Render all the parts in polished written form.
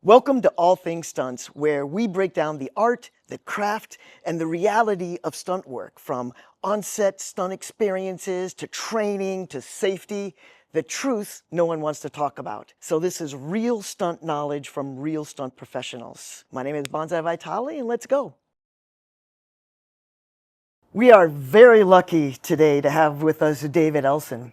Welcome to All Things Stunts, where we break down the art, the craft, and the reality of stunt work, from on-set stunt experiences to training to safety, the truth no one wants to talk about. So this is real stunt knowledge from real stunt professionals. My name is Banzai Vitale, and let's go. We are very lucky today to have with us David Elson.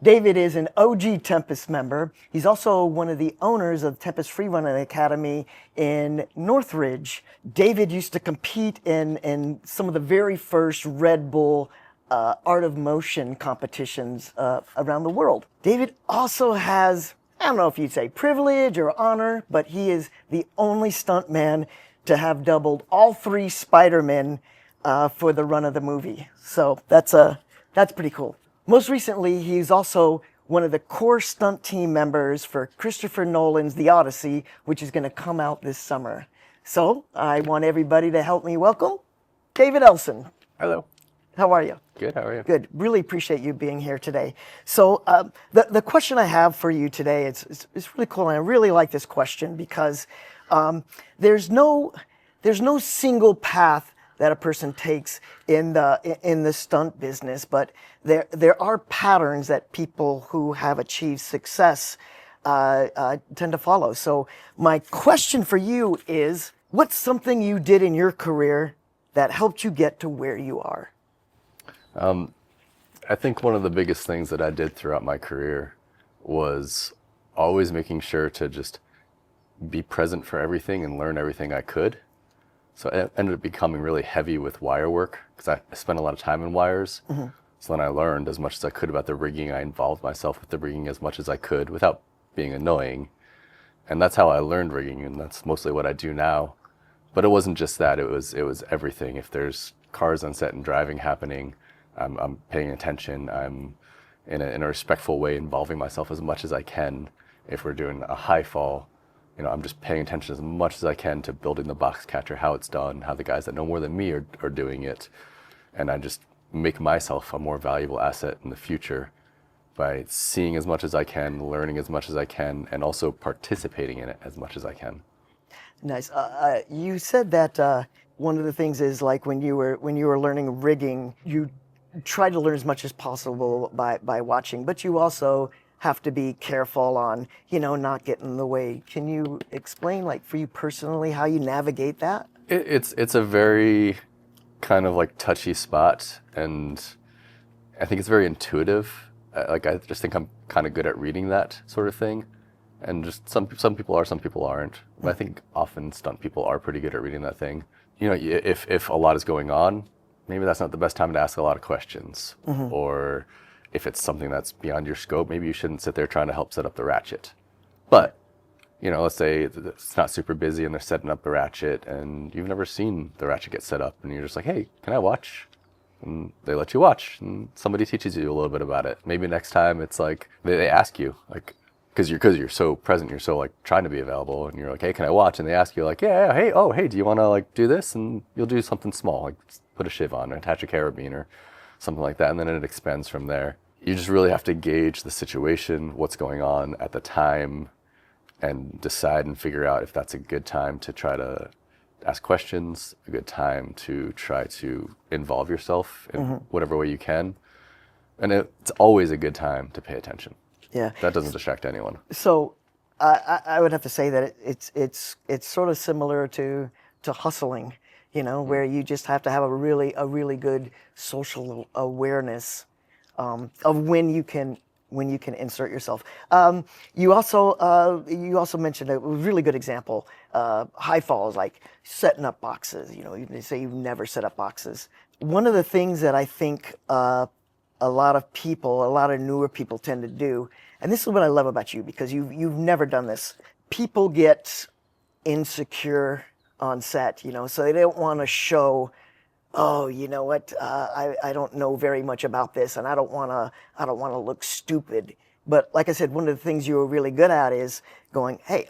David is an OG Tempest member. He's also one of the owners of Tempest Freerunning Academy in Northridge. David used to compete in some of the very first Red Bull Art of Motion competitions around the world. David also has, I don't know if you'd say privilege or honor, but he is the only stuntman to have doubled all three Spider-Men for the run of the movie. So that's pretty cool. Most recently, he's also one of the core stunt team members for Christopher Nolan's The Odyssey, which is going to come out this summer. So I want everybody to help me welcome David Elson. Hello. How are you? Good, how are you? Good. Really appreciate you being here today. So the question I have for you today, it's really cool, and I really like this question because there's no single path that a person takes in the stunt business, but there are patterns that people who have achieved success tend to follow. So my question for you is, what's something you did in your career that helped you get to where you are? I think one of the biggest things that I did throughout my career was always making sure to just be present for everything and learn everything I could. So it ended up becoming really heavy with wire work because I spent a lot of time in wires. Mm-hmm. So then I learned as much as I could about the rigging. I involved myself with the rigging as much as I could without being annoying. And that's how I learned rigging, and that's mostly what I do now. But it wasn't just that, it was everything. If there's cars on set and driving happening, I'm paying attention. I'm in a respectful way involving myself as much as I can. If we're doing a high fall, I'm just paying attention as much as I can to building the box catcher, how it's done, how the guys that know more than me are doing it. And I just make myself a more valuable asset in the future by seeing as much as I can, learning as much as I can, and also participating in it as much as I can. Nice. You said that one of the things is, like, when you were learning rigging, you tried to learn as much as possible by watching, but you also have to be careful on, not getting in the way. Can you explain, like, for you personally, how you navigate that? It's a very kind of like touchy spot, and I think it's very intuitive. I just think I'm kind of good at reading that sort of thing, and just some people are, some people aren't. But I think often stunt people are pretty good at reading that thing. If a lot is going on, maybe that's not the best time to ask a lot of questions, mm-hmm. Or if it's something that's beyond your scope, maybe you shouldn't sit there trying to help set up the ratchet. But, let's say it's not super busy and they're setting up the ratchet and you've never seen the ratchet get set up, and you're just like, hey, can I watch? And they let you watch, and somebody teaches you a little bit about it. Maybe next time it's like, they ask you, like, because you're so present, you're so, like, trying to be available, and you're like, hey, can I watch? And they ask you, like, yeah, hey, do you want to, like, do this? And you'll do something small, like put a shiv on or attach a carabiner or something like that, and then it expands from there. You just really have to gauge the situation, what's going on at the time, and decide and figure out if that's a good time to try to ask questions, a good time to try to involve yourself in mm-hmm. whatever way you can. And it's always a good time to pay attention. Yeah. That doesn't distract anyone. So I would have to say that it's sort of similar to hustling, mm-hmm. where you just have to have a really good social awareness of when you can insert yourself. You also mentioned a really good example, high falls, like setting up boxes. You say you've never set up boxes. One of the things that I think a lot of newer people tend to do, and this is what I love about you, because you've never done this. People get insecure on set, so they don't want to show, oh, you know what? I don't know very much about this, and I don't want to look stupid. But like I said, one of the things you were really good at is going, hey,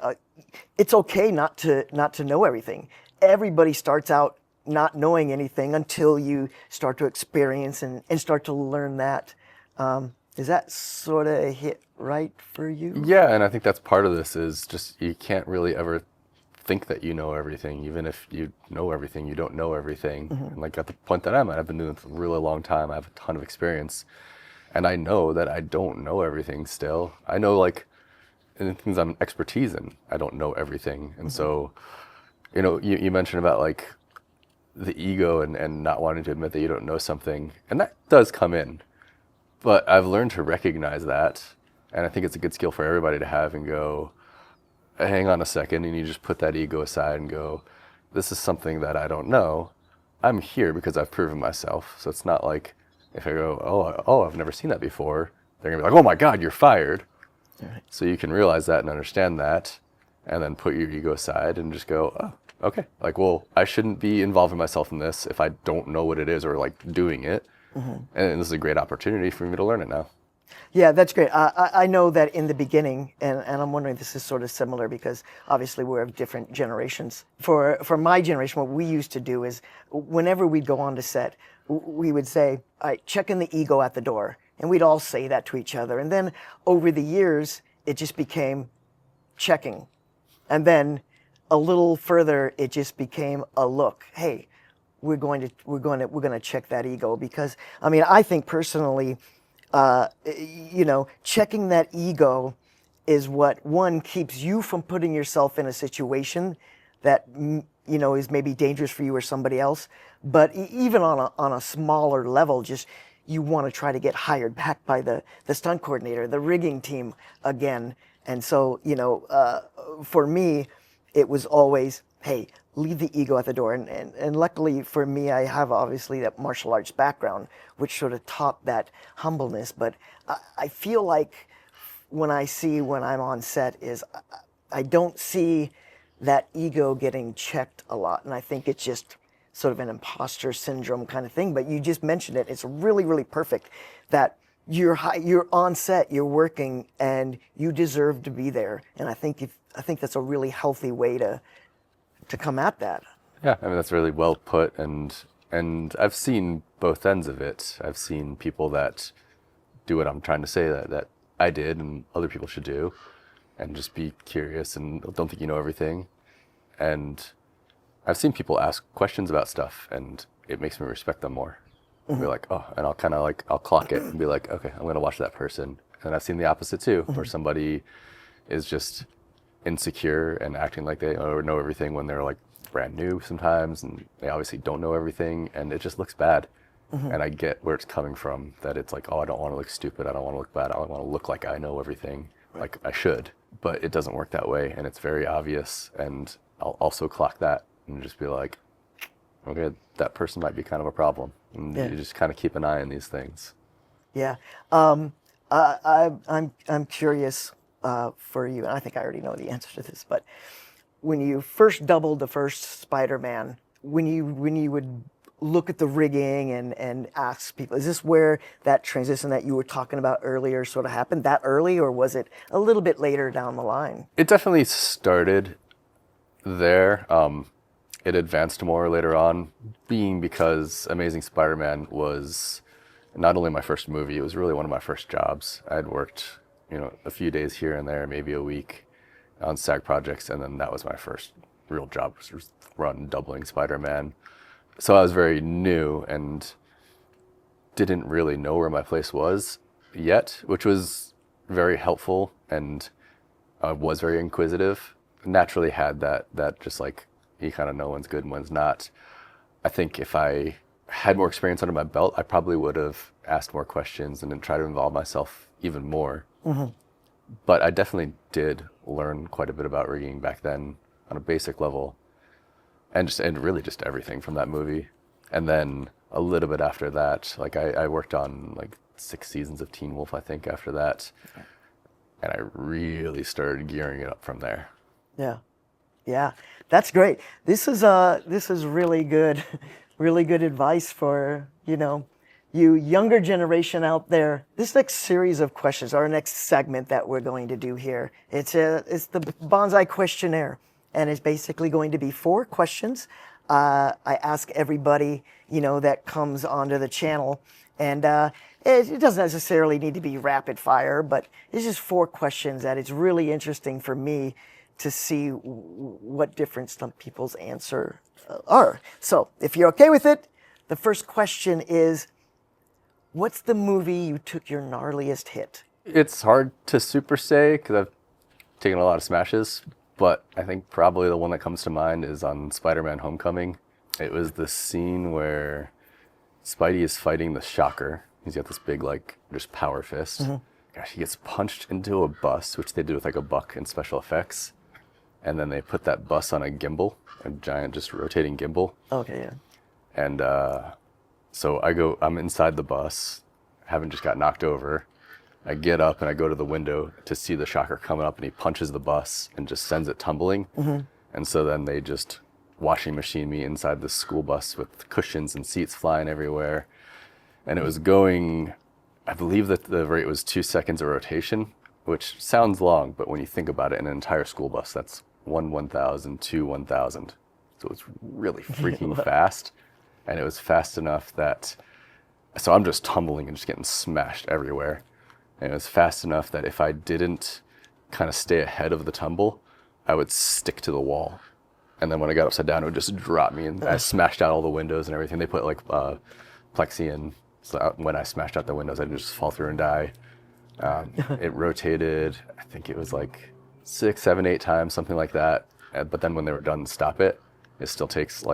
it's okay not to know everything. Everybody starts out not knowing anything until you start to experience and start to learn that. Does that sort of hit right for you? Yeah, and I think that's part of this is just you can't really ever think that you know everything. Even if you know everything, you don't know everything. And like at the point that I'm at, I've been doing this for a really long time. I have a ton of experience. And I know that I don't know everything still. I know like in things I'm expertise in, I don't know everything. And so, you mentioned about like the ego and not wanting to admit that you don't know something. And that does come in. But I've learned to recognize that. And I think it's a good skill for everybody to have and go, hang on a second, and you just put that ego aside and go, this is something that I don't know. I'm here because I've proven myself. So it's not like if I go, oh, I've never seen that before, they're gonna be like, oh my God, you're fired. Right. So you can realize that and understand that, and then put your ego aside and just go, oh, okay. Like, well, I shouldn't be involving myself in this if I don't know what it is or like doing it. And this is a great opportunity for me to learn it now. Yeah, that's great. I know that in the beginning, and I'm wondering if this is sort of similar because obviously we're of different generations. For my generation, what we used to do is whenever we'd go on to set, we would say, all right, check in the ego at the door. And we'd all say that to each other. And then over the years, it just became checking. And then a little further, it just became a look. Hey, we're going to check that ego because I mean I think personally, checking that ego is what one keeps you from putting yourself in a situation that is maybe dangerous for you or somebody else. But even on a smaller level, just you want to try to get hired back by the stunt coordinator, the rigging team again. And so for me, it was always, hey, leave the ego at the door. And luckily for me, I have obviously that martial arts background, which sort of taught that humbleness. But I feel like when I'm on set is I don't see that ego getting checked a lot. And I think it's just sort of an imposter syndrome kind of thing. But you just mentioned it. It's really, really perfect that you're on set, you're working, and you deserve to be there. And I think that's a really healthy way to come at that. Yeah, I mean that's really well put, and I've seen both ends of it. I've seen people that do what I'm trying to say that I did and other people should do, and just be curious and don't think you know everything. And I've seen people ask questions about stuff, and it makes me respect them more. Be like, oh, and I'll kind of like I'll clock it and be like, okay, I'm gonna watch that person. And I've seen the opposite too, where somebody is just insecure and acting like they know everything when they're like brand new sometimes, and they obviously don't know everything, and it just looks bad. And I get where it's coming from, that it's like, oh, I don't want to look stupid, I don't want to look bad, I don't want to look like I know everything, like I should. But it doesn't work that way, and it's very obvious, and I'll also clock that and just be like, okay, that person might be kind of a problem, and you just kind of keep an eye on these things. Yeah, I'm curious for you, and I think I already know the answer to this, but when you first doubled the first Spider-Man, when you would look at the rigging and ask people, is this where that transition that you were talking about earlier sort of happened that early, or was it a little bit later down the line? It definitely started there. It advanced more later on, being because Amazing Spider-Man was not only my first movie, it was really one of my first jobs. I'd worked, a few days here and there, maybe a week on SAG projects, and then that was my first real job, was run doubling Spider-Man. So I was very new and didn't really know where my place was yet, which was very helpful, and I was very inquisitive. Naturally had that just like, you kind of know when's good and when's not. I think if I had more experience under my belt, I probably would have asked more questions and then try to involve myself even more. But I definitely did learn quite a bit about rigging back then on a basic level, and really just everything from that movie. And then a little bit after that, like I worked on like 6 seasons of Teen Wolf, I think, after that, and I really started gearing it up from there. Yeah, that's great. This is really good, really good advice for you younger generation out there. This next series of questions, our next segment that we're going to do here, it's the Banzai questionnaire, and it's basically going to be 4 questions. I ask everybody, that comes onto the channel, and it doesn't necessarily need to be rapid fire, but it's just 4 questions that it's really interesting for me to see what different stunt people's answer are. So if you're okay with it, the first question is, what's the movie you took your gnarliest hit? It's hard to super say because I've taken a lot of smashes, but I think probably the one that comes to mind is on Spider-Man Homecoming. It was the scene where Spidey is fighting the Shocker. He's got this big, just power fist. Mm-hmm. Gosh, he gets punched into a bus, which they did with a buck in special effects. And then they put that bus on a gimbal, a giant just rotating gimbal. Okay, yeah. And so I'm inside the bus, having just got knocked over. I get up and I go to the window to see the Shocker coming up, and he punches the bus and just sends it tumbling. Mm-hmm. And so then they just washing machine me inside the school bus with cushions and seats flying everywhere. And it was going, I believe that the rate was 2 seconds of rotation, which sounds long, but when you think about it, in an entire school bus, that's 1,000, 2, 1,000. So it's really freaking fast. And it was fast enough that, so I'm just tumbling and just getting smashed everywhere. And it was fast enough that if I didn't kind of stay ahead of the tumble, I would stick to the wall. And then when I got upside down, it would just drop me, and I smashed out all the windows and everything. They put plexi in, so when I smashed out the windows, I'd just fall through and die. It rotated, I think it was 6, 7, 8 times, something like that. But then when they were done to stop it, it still takes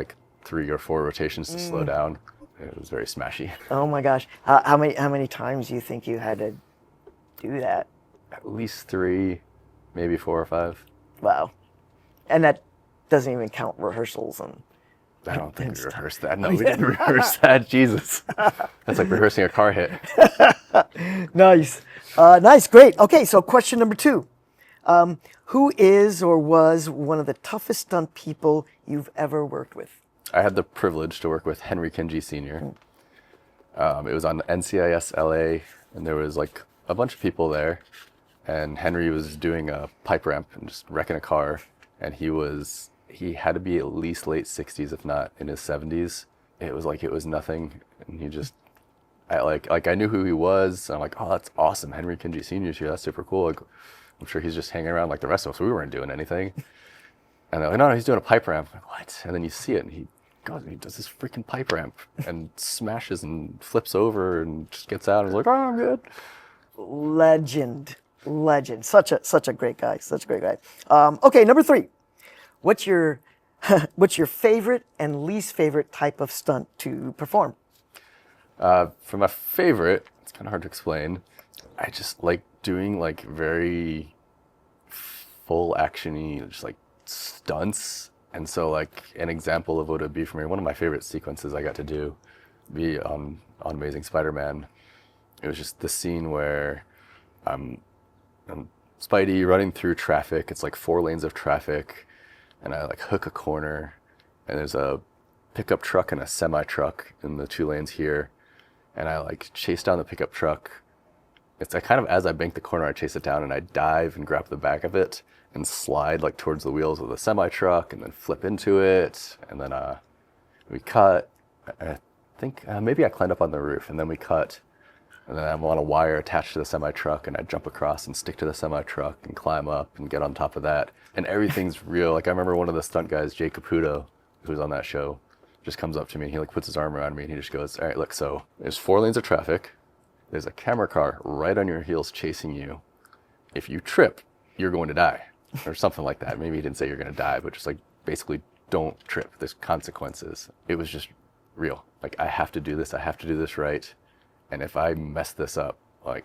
3 or 4 rotations to slow down. It was very smashy. Oh my gosh. How many times do you think you had to do that? At least 3, maybe 4 or 5. Wow. And that doesn't even count rehearsals and I don't think we rehearsed that. No, we didn't rehearse that. Jesus. That's like rehearsing a car hit. Nice. Nice, great. Okay, so question number 2. Who is or was one of the toughest stunt people you've ever worked with? I had the privilege to work with Henry Kingi Sr. It was on NCIS LA, and there was a bunch of people there, and Henry was doing a pipe ramp and just wrecking a car, and he had to be at least late 60s, if not in his 70s. It was nothing, and he just, I knew who he was, and I'm like, oh, that's awesome, Henry Kingi Sr.'s here, that's super cool. I'm sure he's just hanging around like the rest of us. We weren't doing anything. And they're like, no, he's doing a pipe ramp. I'm like, what? And then you see it, and he goes and he does this freaking pipe ramp and smashes and flips over and just gets out and is like, oh, I'm good. Legend. Such a great guy. Okay, number 3. What's your favorite and least favorite type of stunt to perform? For my favorite, it's kind of hard to explain. I just like doing very full actiony, just stunts. And so an example of what it would be for me, one of my favorite sequences I got to do be on Amazing Spider-Man. It was just the scene where I'm Spidey running through traffic. It's 4 lanes of traffic, and I hook a corner, and there's a pickup truck and a semi-truck in the 2 lanes here, and I chase down the pickup truck. It's kind of as I bank the corner, I chase it down, and I dive and grab the back of it and slide towards the wheels of the semi-truck, and then flip into it, and then we cut. I think maybe I climbed up on the roof, and then we cut, and then I'm on a wire attached to the semi-truck, and I jump across and stick to the semi-truck and climb up and get on top of that, and everything's real. I remember one of the stunt guys, Jay Caputo, who was on that show, just comes up to me, and he puts his arm around me, and he just goes, all right, look, so there's 4 lanes of traffic, there's a camera car right on your heels chasing you. If you trip, you're going to die. Or something like that. Maybe he didn't say you're going to die, but just basically don't trip. There's consequences. It was just real. I have to do this. I have to do this right. And if I mess this up, I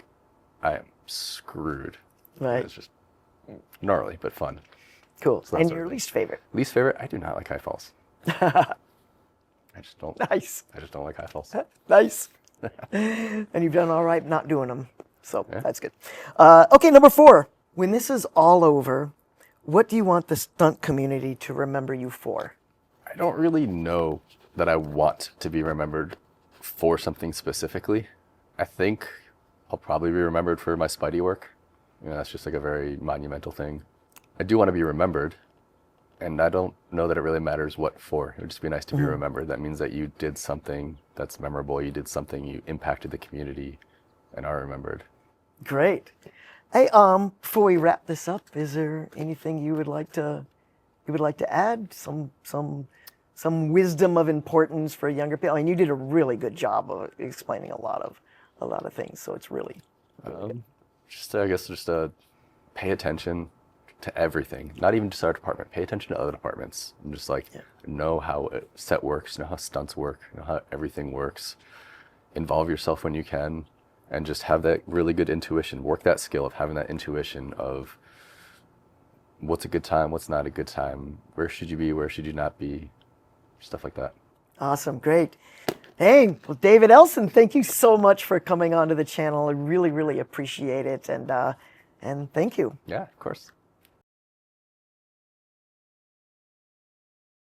am screwed. Right. It's just gnarly, but fun. Cool. So and your least favorite? Least favorite? I do not like high falls. I just don't. Nice. I just don't like high falls. Nice. And you've done all right not doing them. So that's good. Okay, number 4. When this is all over, what do you want the stunt community to remember you for? I don't really know that I want to be remembered for something specifically. I think I'll probably be remembered for my Spidey work. That's just a very monumental thing. I do want to be remembered And I don't know that it really matters what for. It would just be nice to be remembered. That means that you did something that's memorable. You did something, you impacted the community, and are remembered. Great. Hey, before we wrap this up, is there anything you would like to add? Some wisdom of importance for younger people. I mean, you did a really good job of explaining a lot of things. So it's really Just, I guess, pay attention to everything. Not even just our department. Pay attention to other departments. And just like know how set works, know how stunts work, know how everything works. Involve yourself when you can, and just have that really good intuition. Work that skill of having that intuition of what's a good time, what's not a good time, where should you be, where should you not be, stuff like that. awesome. Great. Hey, well, David Elson, thank you so much for coming onto the channel. I really, really appreciate it. And thank you. Yeah, of course.